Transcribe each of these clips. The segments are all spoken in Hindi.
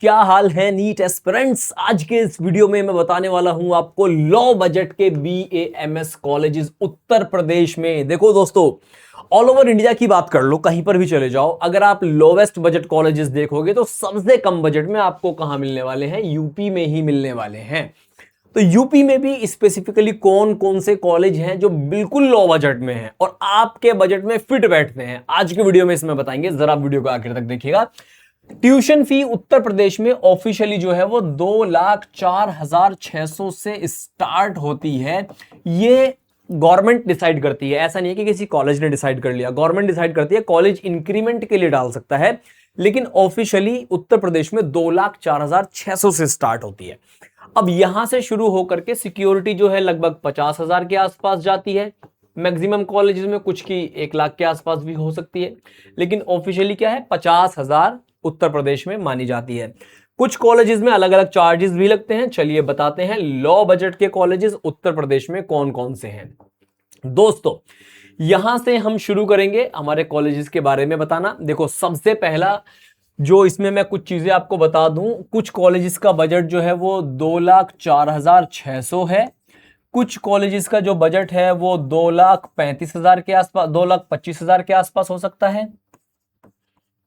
क्या हाल है नीट एस्पिरेंट्स। आज के इस वीडियो में मैं बताने वाला हूं आपको लो बजट के BAMS कॉलेजेस उत्तर प्रदेश में। देखो दोस्तों, ऑल ओवर इंडिया की बात कर लो, कहीं पर भी चले जाओ, अगर आप लोवेस्ट बजट कॉलेजेस देखोगे तो सबसे कम बजट में आपको कहां मिलने वाले हैं? यूपी में ही मिलने वाले हैं। तो यूपी में भी स्पेसिफिकली कौन कौन से कॉलेज हैं जो बिल्कुल लो बजट में हैं और आपके बजट में फिट बैठते हैं, आज के वीडियो में इसमें बताएंगे। जरा वीडियो को आखिर तक देखिएगा। ट्यूशन फी उत्तर प्रदेश में ऑफिशियली जो है वो 2,04,600 से स्टार्ट होती है। ये गवर्नमेंट डिसाइड करती है, ऐसा नहीं है कि किसी कॉलेज ने डिसाइड कर लिया, गवर्नमेंट डिसाइड करती है। कॉलेज इंक्रीमेंट के लिए डाल सकता है, लेकिन ऑफिशियली उत्तर प्रदेश में 2,04,600 से स्टार्ट होती है। अब यहां से शुरू होकर के सिक्योरिटी जो है लगभग 50,000 के आसपास जाती है। मैक्सिमम कॉलेजेस में कुछ की 1 लाख के आसपास भी हो सकती है, लेकिन ऑफिशियली क्या है, 50,000 उत्तर प्रदेश में मानी जाती है। कुछ कॉलेजेस में अलग अलग चार्जेस भी लगते हैं। चलिए बताते हैं लो बजट के कॉलेजेस उत्तर प्रदेश में कौन कौन से हैं। दोस्तों, यहां से हम शुरू करेंगे हमारे कॉलेजेस के बारे में बताना। देखो, सबसे पहला जो इसमें मैं कुछ चीजें आपको बता दूं, कुछ कॉलेजेस का बजट जो है वो 2,04,600 है। कुछ कॉलेजेस का जो बजट है वो 2,35,000 के आसपास, 2,25,000 के आसपास हो सकता है।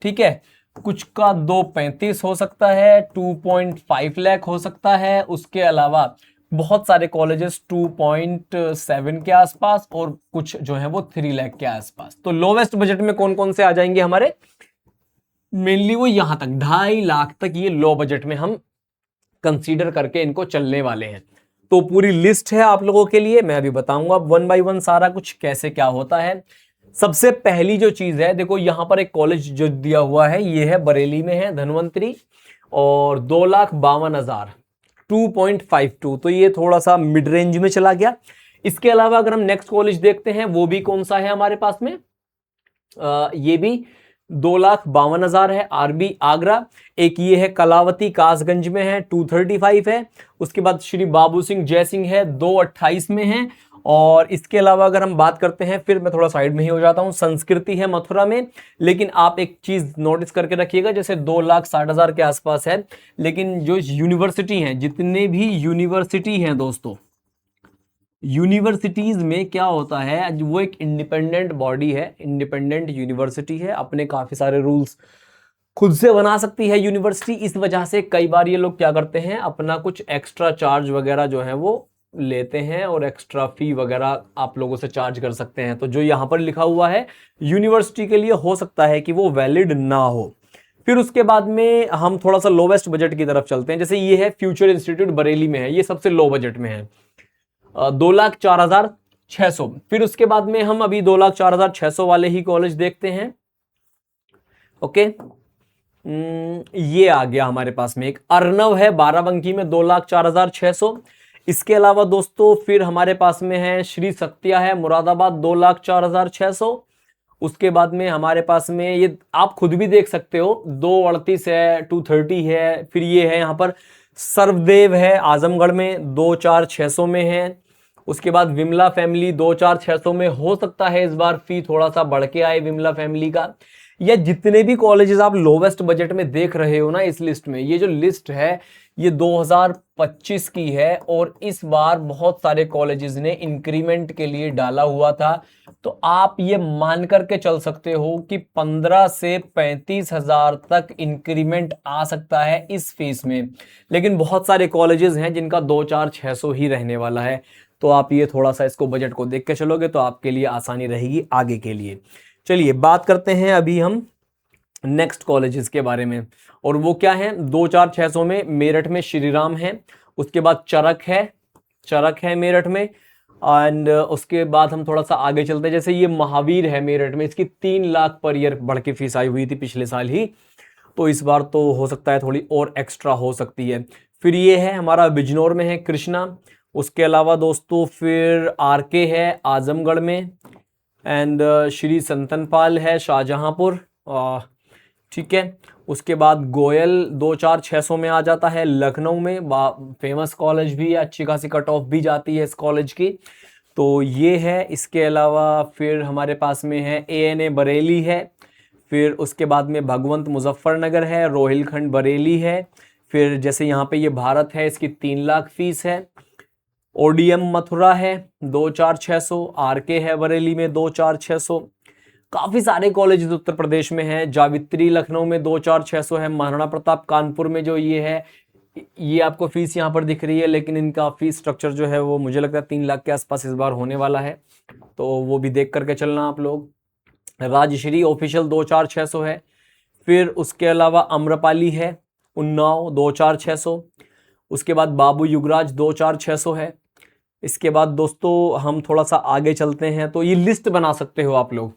ठीक है, कुछ का 2,35 हो सकता है, 2.5 लाख हो सकता है। उसके अलावा बहुत सारे कॉलेजेस 2.7 के आसपास और कुछ जो है वो 3 लाख के आसपास। तो लोवेस्ट बजट में कौन कौन से आ जाएंगे हमारे? मेनली वो यहां तक 2.5 लाख तक ये लो बजट में हम कंसीडर करके इनको चलने वाले हैं। तो पूरी लिस्ट है आप लोगों के लिए, मैं अभी बताऊंगा वन बाय वन सारा कुछ कैसे क्या होता है। सबसे पहली जो चीज है, देखो यहां पर एक कॉलेज जो दिया हुआ है, ये है बरेली में है, धनवंतरी, और 2,52,000, 2.52। तो ये थोड़ा सा मिड रेंज में चला गया। इसके अलावा अगर हम नेक्स्ट कॉलेज देखते हैं, वो भी कौन सा है हमारे पास में, ये भी 2,52,000 है, आरबी आगरा। एक ये है कलावती कासगंज में है, 235 है। उसके बाद श्री बाबू सिंह जय सिंह है, 228 में है। और इसके अलावा अगर हम बात करते हैं, फिर मैं थोड़ा साइड में ही हो जाता हूं, संस्कृति है मथुरा में। लेकिन आप एक चीज नोटिस करके रखिएगा, जैसे 2,60,000 के आसपास है, लेकिन जो यूनिवर्सिटी हैं, जितने भी यूनिवर्सिटी हैं दोस्तों, यूनिवर्सिटीज में क्या होता है, वो एक इंडिपेंडेंट बॉडी है, इंडिपेंडेंट यूनिवर्सिटी है, अपने काफी सारे रूल्स खुद से बना सकती है यूनिवर्सिटी। इस वजह से कई बार ये लोग क्या करते हैं, अपना कुछ एक्स्ट्रा चार्ज वगैरह जो है वो लेते हैं और एक्स्ट्रा फी वगैरह आप लोगों से चार्ज कर सकते हैं। तो जो यहां पर लिखा हुआ है यूनिवर्सिटी के लिए, हो सकता है कि वो वैलिड ना हो। फिर उसके बाद में हम थोड़ा सा लोवेस्ट बजट की तरफ चलते हैं। जैसे ये है फ्यूचर इंस्टीट्यूट बरेली में है, ये सबसे लो बजट में है, 2,04,600। फिर उसके बाद में हम अभी 2,04,600 वाले ही कॉलेज देखते हैं। ओके, ये आ गया हमारे पास में एक अर्नव है बाराबंकी में, 2,04,600। इसके अलावा दोस्तों फिर हमारे पास में है श्री सत्या है मुरादाबाद, 2,04,600। उसके बाद में हमारे पास में ये आप खुद भी देख सकते हो, 238 है, 230 है। फिर ये है यहाँ पर सर्वदेव है आजमगढ़ में, 2,04,600 में है। उसके बाद विमला फैमिली 2,04,600 में। हो सकता है इस बार फी थोड़ा सा बढ़ के आए विमला फैमिली का। या जितने भी कॉलेजेस आप लोवेस्ट बजट में देख रहे हो ना इस लिस्ट में, ये जो लिस्ट है ये 2025 की है, और इस बार बहुत सारे कॉलेजेस ने इंक्रीमेंट के लिए डाला हुआ था। तो आप ये मान करके चल सकते हो कि 15 से 35,000 तक इंक्रीमेंट आ सकता है इस फीस में। लेकिन बहुत सारे कॉलेजेस हैं जिनका 2,04,600 ही रहने वाला है। तो आप ये थोड़ा सा इसको बजट को देख के चलोगे तो आपके लिए आसानी रहेगी आगे के लिए। चलिए बात करते हैं अभी हम नेक्स्ट कॉलेजेस के बारे में, और वो क्या है, 2,04,600 में मेरठ में श्रीराम है। उसके बाद चरक है मेरठ में। एंड उसके बाद हम थोड़ा सा आगे चलते हैं, जैसे ये महावीर है मेरठ में, इसकी 3 लाख पर ईयर बढ़ के फीस आई हुई थी पिछले साल ही, तो इस बार तो हो सकता है थोड़ी और एक्स्ट्रा हो सकती है। फिर ये है हमारा बिजनौर में है कृष्णा। उसके अलावा दोस्तों फिर आरके है आजमगढ़ में, एंड श्री संतनपाल है शाहजहांपुर। ठीक है, उसके बाद गोयल 2,04,600 में आ जाता है लखनऊ में, फेमस कॉलेज भी है, अच्छी खासी कट ऑफ भी जाती है इस कॉलेज की। तो ये है। इसके अलावा फिर हमारे पास में है ANA बरेली है। फिर उसके बाद में भगवंत मुजफ्फरनगर है, रोहिलखंड बरेली है। फिर जैसे यहाँ पे ये भारत है, इसकी 3 लाख फीस है। ओडीएम मथुरा है 2,4,600, आरके है बरेली में 2,4,600। काफी सारे कॉलेजेस उत्तर प्रदेश में हैं। जावित्री लखनऊ में 2,4,600 है। महाराणा प्रताप कानपुर में जो ये है, ये आपको फीस यहाँ पर दिख रही है, लेकिन इनका फीस स्ट्रक्चर जो है वो मुझे लगता है 3 लाख के आसपास इस बार होने वाला है, तो वो भी देख करके चलना आप लोग। राजश्री ऑफिशियल 2,4,600 है। फिर उसके अलावा अम्रपाली है उन्नाव 2,4,600। उसके बाद बाबू युगराज 2,4,600 है। इसके बाद दोस्तों हम थोड़ा सा आगे चलते हैं, तो ये लिस्ट बना सकते हो आप लोग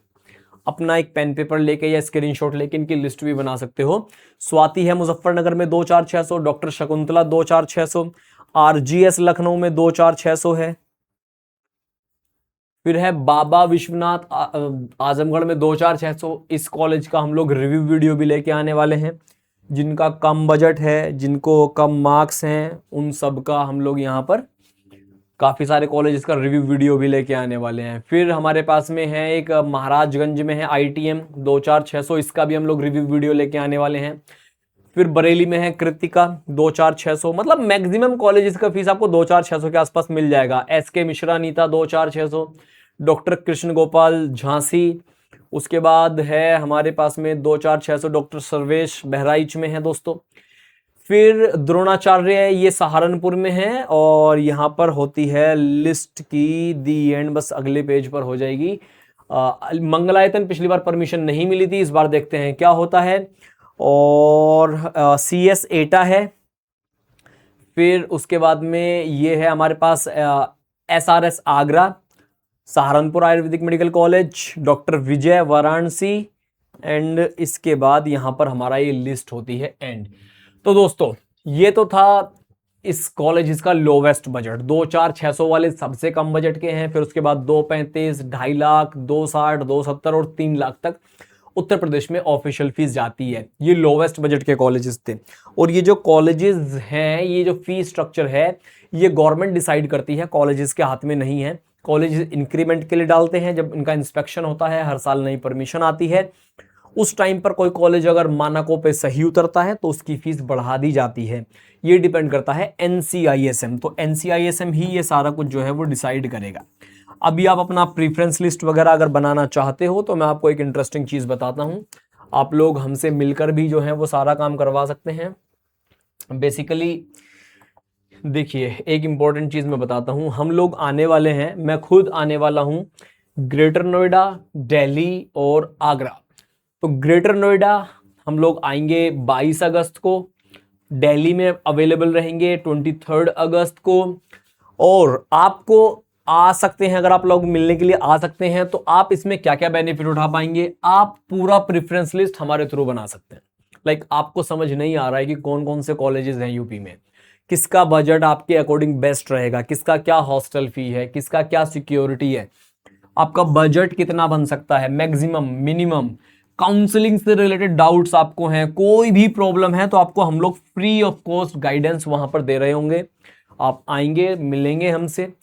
अपना एक पेन पेपर लेके या स्क्रीनशॉट लेके, इनकी लिस्ट भी बना सकते हो। स्वाति है मुजफ्फरनगर में 2,4,600, डॉक्टर शकुंतला 2,4,600, आरजीएस लखनऊ में 2,4,600 है। फिर है बाबा विश्वनाथ आजमगढ़ में 2,4,600। इस कॉलेज का हम लोग रिव्यू वीडियो भी लेके आने वाले हैं। जिनका कम बजट है, जिनको कम मार्क्स हैं, उन सब का हम लोग यहाँ पर काफ़ी सारे कॉलेजेस का रिव्यू वीडियो भी लेके आने वाले हैं। फिर हमारे पास में है एक महाराजगंज में है आईटीएम 2,4,600, इसका भी हम लोग रिव्यू वीडियो लेके आने वाले हैं। फिर बरेली में है कृतिका 2,4,600। मतलब मैक्सिमम कॉलेजेस का फीस आपको 2,4,600 के आसपास मिल जाएगा। S K Mishra Neeta 2,4,600, doctor Krishna Gopal Jhansi. उसके बाद है हमारे पास में 2,4,600 डॉक्टर सर्वेश बहराइच में है दोस्तों। फिर द्रोणाचार्य ये सहारनपुर में है, और यहाँ पर होती है लिस्ट की दी एंड, बस अगले पेज पर हो जाएगी। मंगलायतन पिछली बार परमिशन नहीं मिली थी, इस बार देखते हैं क्या होता है। और CS एटा है। फिर उसके बाद में ये है हमारे पास SRS Agra, Saharanpur Ayurvedic medical college, doctor Vijay Varanasi, and इसके बाद यहाँ पर हमारा ये लिस्ट होती है एंड। तो दोस्तों ये तो था इस कॉलेज का लोवेस्ट बजट। 2,4,600 वाले सबसे कम बजट के हैं। फिर उसके बाद 2,35, 2.5 लाख, 2,60, 2,70 और 3 लाख तक उत्तर प्रदेश में ऑफिशियल फीस जाती है। ये लोवेस्ट बजट के कॉलेजेस थे। और ये जो कॉलेजेस हैं, ये जो फीस स्ट्रक्चर है, ये गवर्नमेंट डिसाइड करती है, कॉलेजेस के हाथ में नहीं है। कॉलेज इंक्रीमेंट के लिए डालते हैं, जब इनका इंस्पेक्शन होता है, हर साल नई परमिशन आती है, उस टाइम पर कोई कॉलेज अगर मानकों पे सही उतरता है तो उसकी फीस बढ़ा दी जाती है। ये डिपेंड करता है NCISM, तो NCISM ही ये सारा कुछ जो है वो डिसाइड करेगा। अभी आप अपना प्रीफरेंस लिस्ट वगैरह अगर बनाना चाहते हो तो मैं आपको एक इंटरेस्टिंग चीज़ बताता हूँ। आप लोग हमसे मिलकर भी जो है वो सारा काम करवा सकते हैं। बेसिकली देखिए, एक इम्पॉर्टेंट चीज़ मैं बताता हूँ। हम लोग आने वाले हैं, मैं खुद आने वाला हूँ ग्रेटर नोएडा, दिल्ली और आगरा। तो ग्रेटर नोएडा हम लोग आएंगे 22 अगस्त को, दिल्ली में अवेलेबल रहेंगे 23 अगस्त को, और आपको आ सकते हैं, अगर आप लोग मिलने के लिए आ सकते हैं तो आप इसमें क्या क्या बेनिफिट उठा पाएंगे, आप पूरा प्रेफरेंस लिस्ट हमारे थ्रू बना सकते हैं। लाइक आपको समझ नहीं आ रहा है कि कौन कौन से कॉलेजेस हैं यूपी में, किसका बजट आपके अकॉर्डिंग बेस्ट रहेगा, किसका क्या हॉस्टल फी है, किसका क्या सिक्योरिटी है, आपका बजट कितना बन सकता है, मैक्सिमम, मिनिमम, काउंसलिंग से रिलेटेड डाउट्स आपको हैं, कोई भी प्रॉब्लम है तो आपको हम लोग फ्री ऑफ कॉस्ट गाइडेंस वहां पर दे रहे होंगे। आप आएंगे, मिलेंगे हमसे।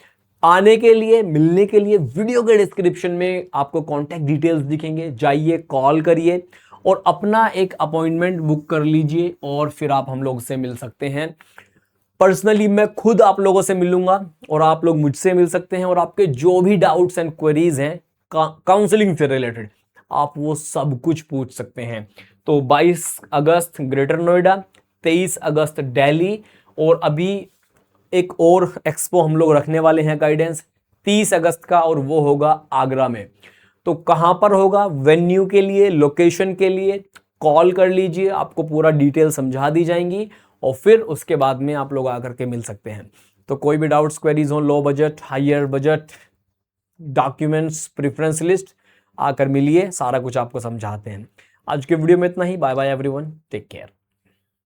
आने के लिए, मिलने के लिए वीडियो के डिस्क्रिप्शन में आपको कॉन्टैक्ट डिटेल्स दिखेंगे, जाइए, कॉल करिए और अपना एक अपॉइंटमेंट बुक कर लीजिए, और फिर आप हम लोग से मिल सकते हैं। पर्सनली मैं खुद आप लोगों से मिलूंगा और आप लोग मुझसे मिल सकते हैं, और आपके जो भी डाउट्स एंड क्वेरीज हैं काउंसलिंग से रिलेटेड, आप वो सब कुछ पूछ सकते हैं। तो 22 अगस्त ग्रेटर नोएडा, 23 अगस्त दिल्ली, और अभी एक और एक्सपो हम लोग रखने वाले हैं गाइडेंस 30 अगस्त का, और वो होगा आगरा में। तो कहां पर होगा, वेन्यू के लिए, लोकेशन के लिए कॉल कर लीजिए, आपको पूरा डिटेल समझा दी जाएंगी, और फिर उसके बाद में आप लोग आकर के मिल सकते हैं। तो कोई भी डाउट्स, क्वेरीज हो, low budget, higher budget, documents, preference list, आकर मिलिए, सारा कुछ आपको समझाते हैं। आज के वीडियो में इतना ही। Bye bye everyone, take care.